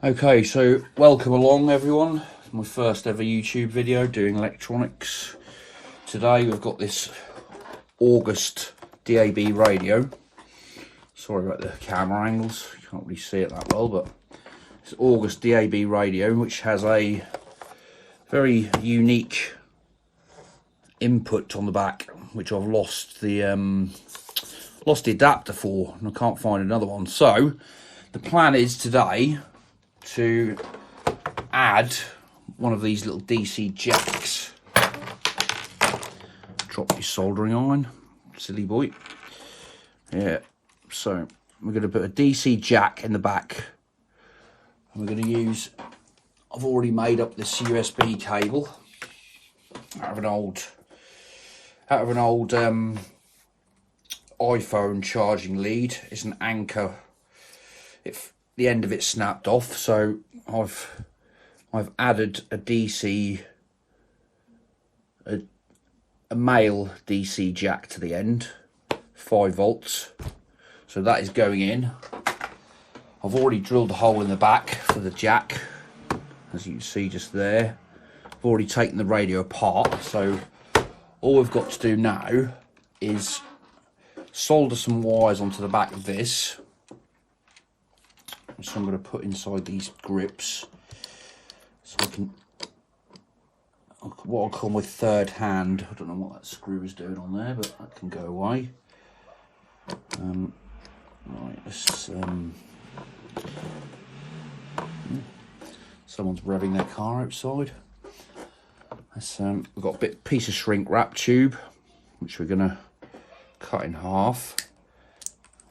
Okay, so welcome along everyone. My first ever YouTube video doing electronics. Today we've got this August DAB radio. Sorry about the camera angles, you can't really see it that well, but it's August DAB radio, which has a very unique input on the back, which I've lost the adapter for, and I can't find another one. So the plan is today to add one of these little DC jacks. Drop your soldering iron, silly boy. Yeah, so we're going to put a DC jack in the back, and we're going to use, I've already made up this USB cable out of an old iPhone charging lead. It's an Anchor. The end of it snapped off, so I've added a DC, a male DC jack to the end, 5 volts. So that is going in. I've already drilled a hole in the back for the jack, as you can see just there. I've already taken the radio apart, so all we've got to do now is solder some wires onto the back of this. So I'm going to put inside these grips, so I can, what I'll call my third hand. I don't know what that screw is doing on there, but that can go away. Right, someone's revving their car outside. We've got a piece of shrink wrap tube, which we're going to cut in half.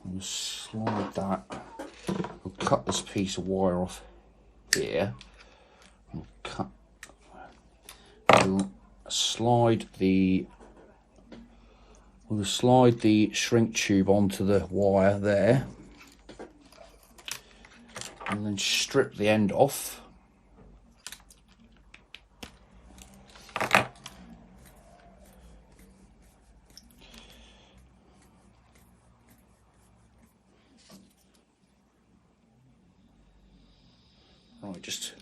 We'll slide that. We'll cut this piece of wire off here. We'll slide the shrink tube onto the wire there, and then strip the end off. Right, just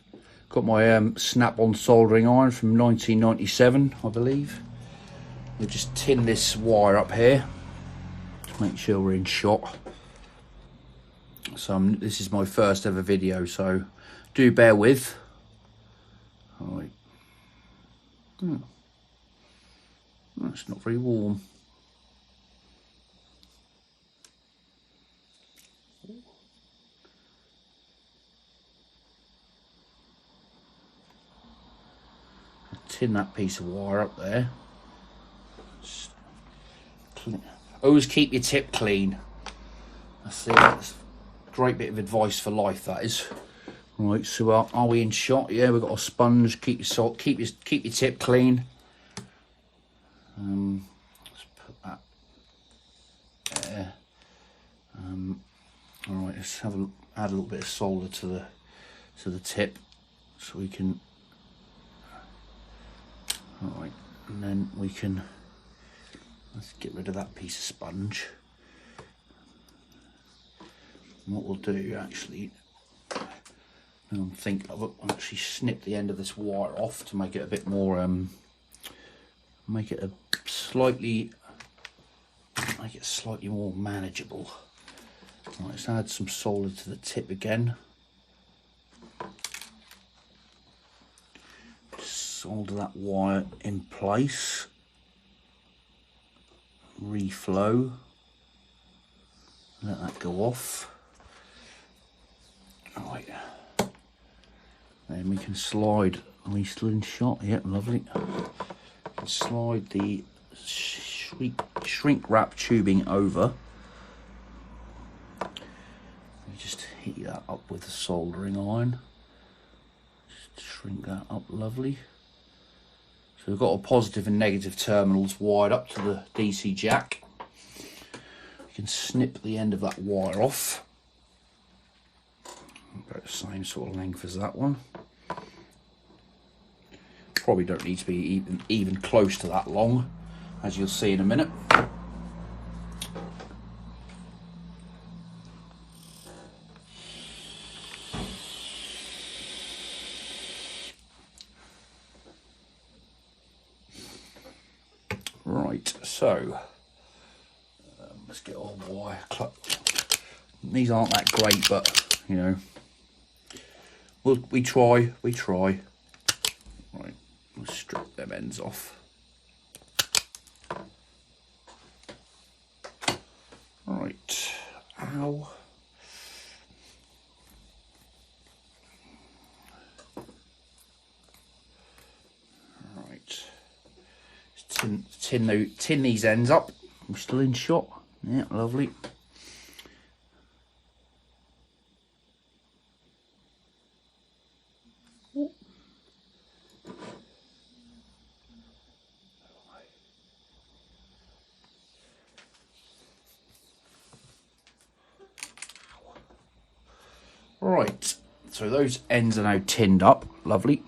got my snap-on soldering iron from 1997, I believe. We'll just tin this wire up here to make sure we're in shot. So this is my first ever video, so do bear with. All right. That's not very warm. Tin that piece of wire up there. Always keep your tip clean. That's a great bit of advice for life, that is. Right, so are we in shot? Yeah, we've got a sponge. Keep your tip clean. Let's put that there. All right, let's add a little bit of solder to the tip, so we can. Alright, and then let's get rid of that piece of sponge. And what we'll do, actually, I'll actually snip the end of this wire off to make it a bit more, make it slightly more manageable. Right, let's add some solder to the tip again. Solder that wire in place, reflow, let that go off. Right, then we can slide. Are we still in shot? Yep, lovely. Slide the shrink wrap tubing over. Just heat that up with the soldering iron. Just shrink that up, lovely. So we've got a positive and negative terminals wired up to the DC jack. You can snip the end of that wire off. About the same sort of length as that one. Probably don't need to be even close to that long, as you'll see in a minute. Right, so let's get our wire. These aren't that great, but you know, we try. Right, we'll strip them ends off. Right, ow. Right, tin these ends up. We're still in shot. Yeah, lovely. Right, so those ends are now tinned up, lovely.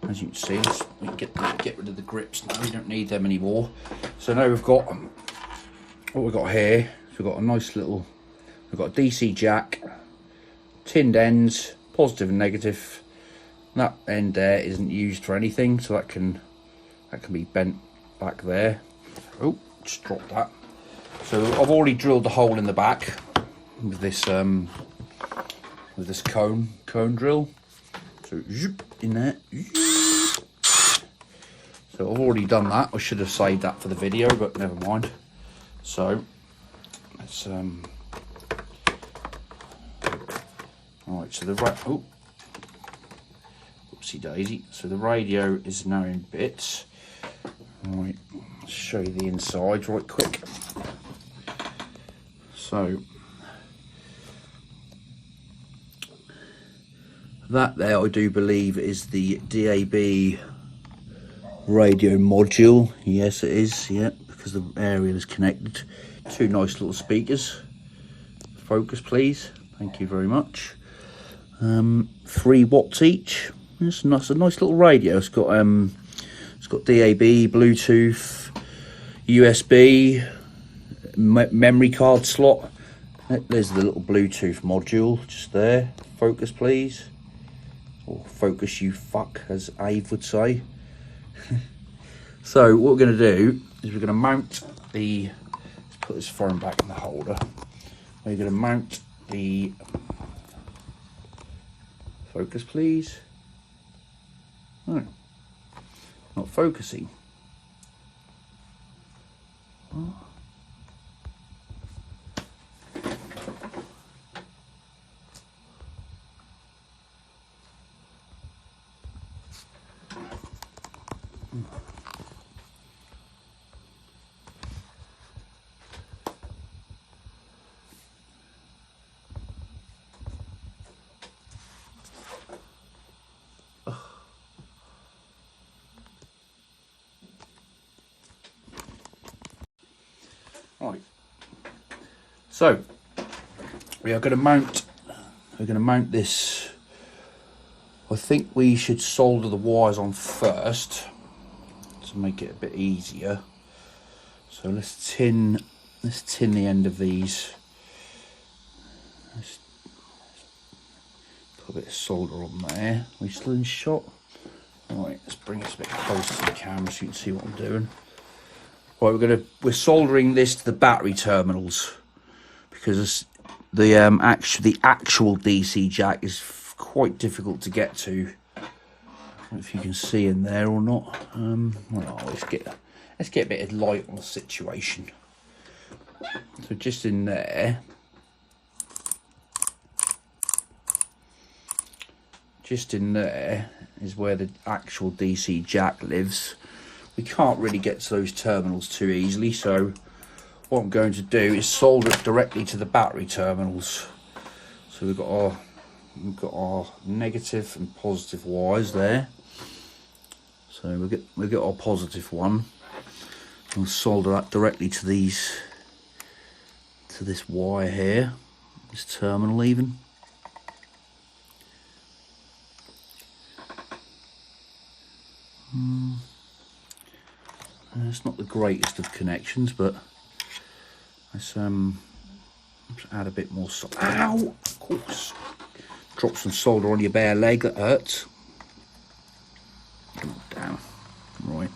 As you can see, we get rid of the grips now. We don't need them anymore. So now we've got what we've got here. So we've got a nice little. We've got a DC jack, tinned ends, positive and negative. That end there isn't used for anything, so that can be bent back there. Oh, just dropped that. So I've already drilled the hole in the back with this cone drill. So in there. So I've already done that. I should have saved that for the video, but never mind. So let's right. So the whoopsie daisy. So the radio is now in bits. Right, let's show you the inside right quick. So that there, I do believe, is the DAB radio module. Yes, it is. Yeah, because the aerial is connected. Two nice little speakers. Focus, please. Thank you very much. 3 watts each. It's a nice little radio. It's got DAB, Bluetooth, USB, memory card slot. There's the little Bluetooth module just there. Focus, please. Or focus, you fuck, as Ave would say. So what we're going to do is we're going to mount the. Let's put this phone back in the holder. We're going to mount the. Focus, please. Oh, not focusing. Oh. Right, so we are going to mount. We're going to mount this. I think we should solder the wires on first to make it a bit easier. So let's tin the end of these. Let's put a bit of solder on there. Are we still in shot? Right, let's bring this a bit closer to the camera so you can see what I'm doing. Right, we're soldering this to the battery terminals because the actual DC jack is quite difficult to get to. I don't know if you can see in there or not. Well, let's get a bit of light on the situation. So just in there, is where the actual DC jack lives. We can't really get to those terminals too easily, so what I'm going to do is solder it directly to the battery terminals. So we've got our negative and positive wires there. So we'll get our positive one. We'll solder that directly to this wire here, this terminal even. It's not the greatest of connections, but let's add a bit more solder. Ow! Of course. Drop some solder on your bare leg, that hurts. Come on, down. Right.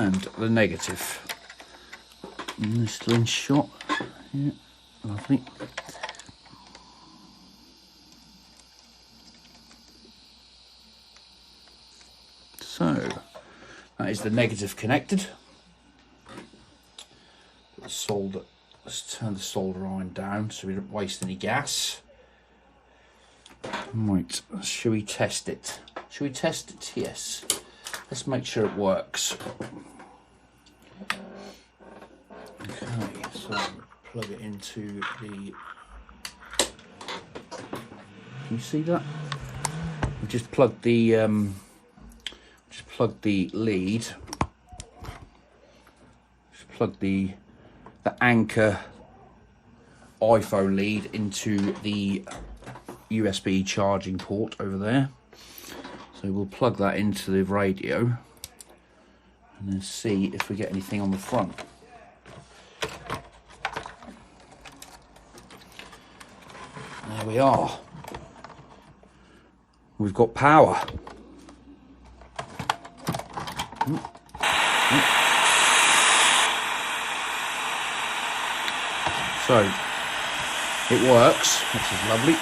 and the negative. And this still in shot. Yeah, lovely. So that is the negative connected. The solder. Let's turn the solder iron down so we don't waste any gas. Right, shall we test it? Shall we test it? Yes. Let's make sure it works. Okay, so plug it into the... Can you see that? We've just plugged the lead. Just plug the Anchor iPhone lead into the USB charging port over there. So we'll plug that into the radio and then see if we get anything on the front. There we are. We've got power. So it works, which is lovely.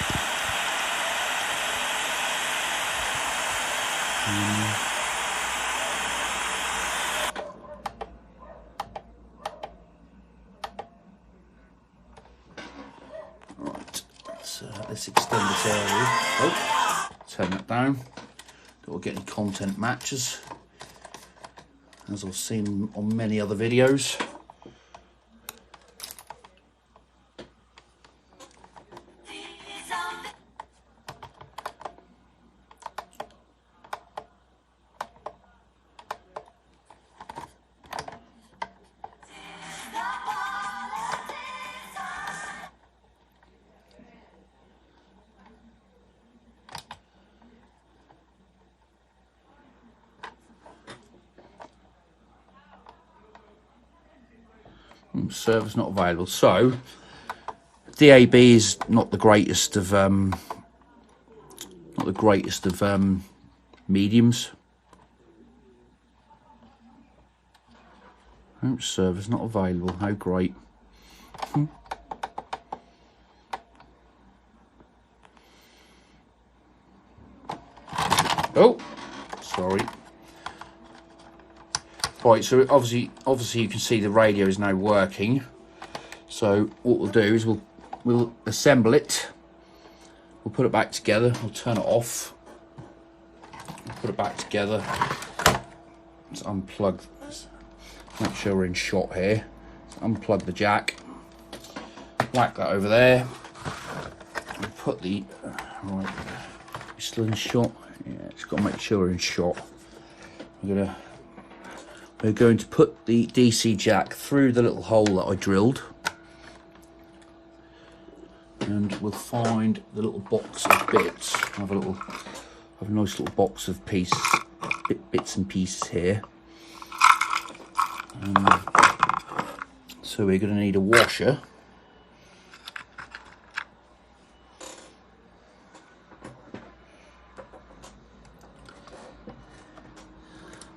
Right, let's extend this area. Oh, turn that down. Don't get any content matches, as I've seen on many other videos. Service not available. So DAB is not the greatest of mediums. Service not available. How great. Oh, sorry. Right, so obviously you can see the radio is now working. So what we'll do is we'll assemble it. We'll put it back together. We'll turn it off. We'll put it back together. Let's unplug. Make sure we're in shot here. Let's unplug the jack. Whack that over there. We'll put the right. Still in shot. Yeah, it's got to make sure we're in shot. We're going to put the DC jack through the little hole that I drilled, and we'll find the little box of bits. I have a nice little box of bits and pieces here. So we're going to need a washer.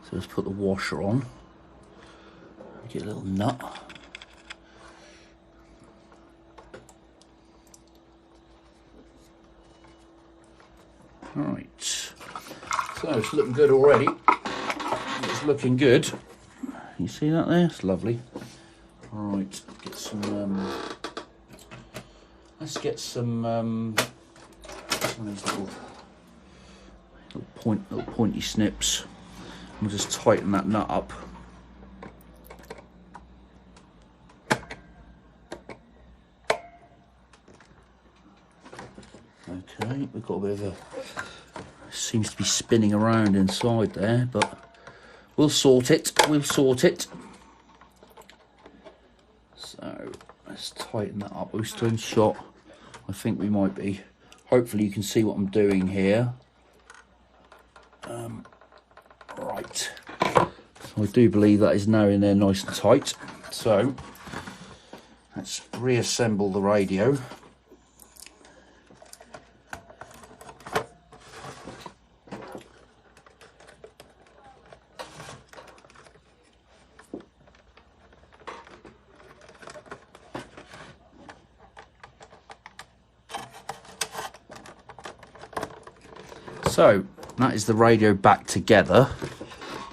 So let's put the washer on. Get a little nut. Right. So it's looking good already. It's looking good. You see that there? It's lovely. Right. Get some. Let's get some of these little pointy snips. We'll just tighten that nut up. Okay, we've got a bit of a... Seems to be spinning around inside there, but we'll sort it. We'll sort it. So let's tighten that up. We're still in shot. I think we might be. Hopefully you can see what I'm doing here. Right. So I do believe that is now in there nice and tight. So let's reassemble the radio. So that is the radio back together.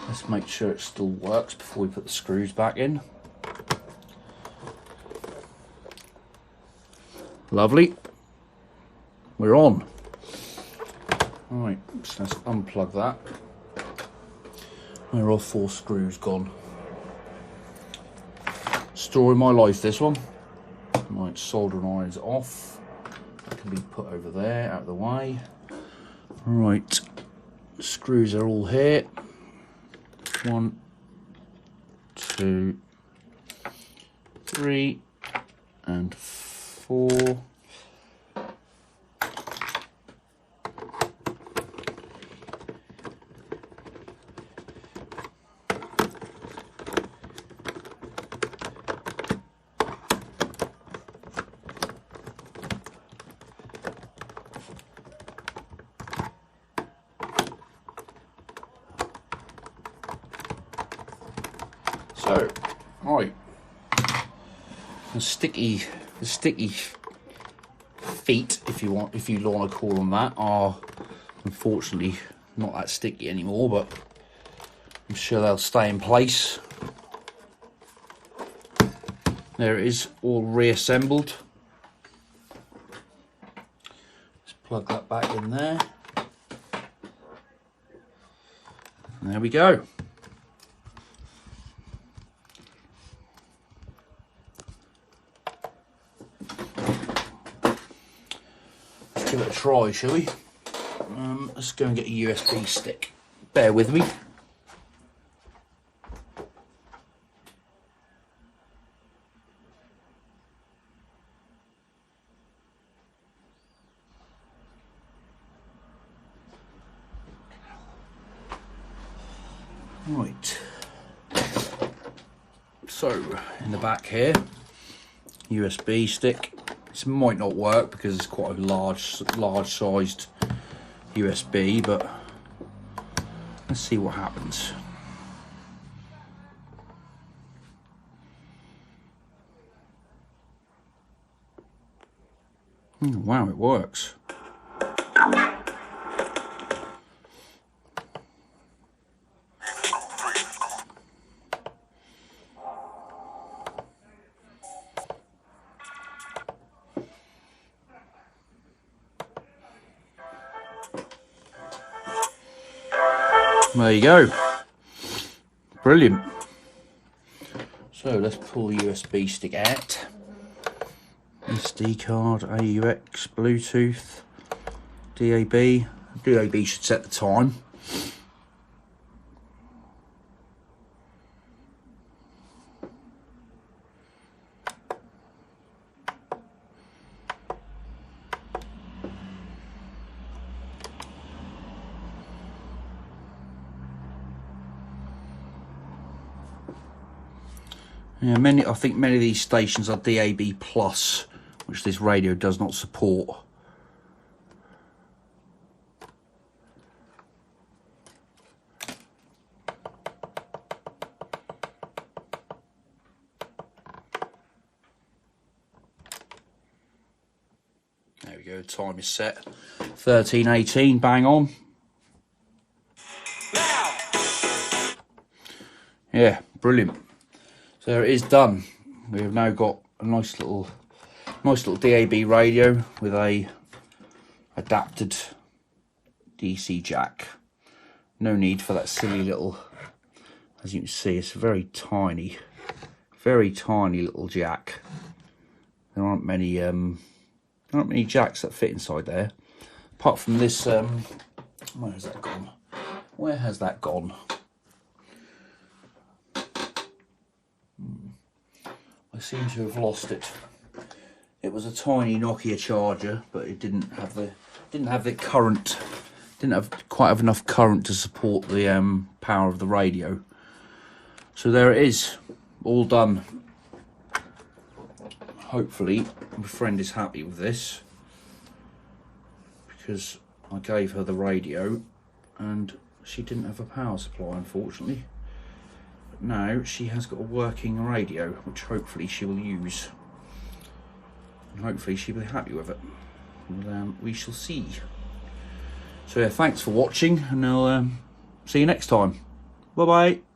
Let's make sure it still works before we put the screws back in. Lovely. We're on. Right, so let's unplug that. Where are all 4 screws gone? Story of my life, this one. Right, soldering irons off. That can be put over there, out of the way. Right, screws are all here. 1, 2, 3, and 4. So, right, the sticky feet, if you want to call them that, are unfortunately not that sticky anymore, but I'm sure they'll stay in place. There it is, all reassembled. Let's plug that back in there. And there we go. Give it a try, shall we? Let's go and get a USB stick. Bear with me. Right. So, in the back here, USB stick. This might not work because it's quite a large sized USB, but let's see what happens. Wow, it works. There you go. Brilliant. So let's pull the USB stick out. SD card, AUX, Bluetooth, DAB. DAB should set the time. Yeah, I think many of these stations are DAB+, which this radio does not support. There we go, time is set. 13:18, bang on. Yeah, brilliant. So there it is done. We have now got a nice little DAB radio with a adapted DC jack. No need for that silly little, as you can see, it's a very tiny little jack. There aren't many jacks that fit inside there, apart from this. Where has that gone? Where has that gone? I seem to have lost it. It was a tiny Nokia charger, but it didn't have the current. Didn't have quite enough current to support the power of the radio. So there it is, all done. Hopefully my friend is happy with this, because I gave her the radio and she didn't have a power supply, unfortunately. But now she has got a working radio, which hopefully she will use, and hopefully she'll be happy with it. And, we shall see. So yeah, thanks for watching, and I'll see you next time. Bye bye.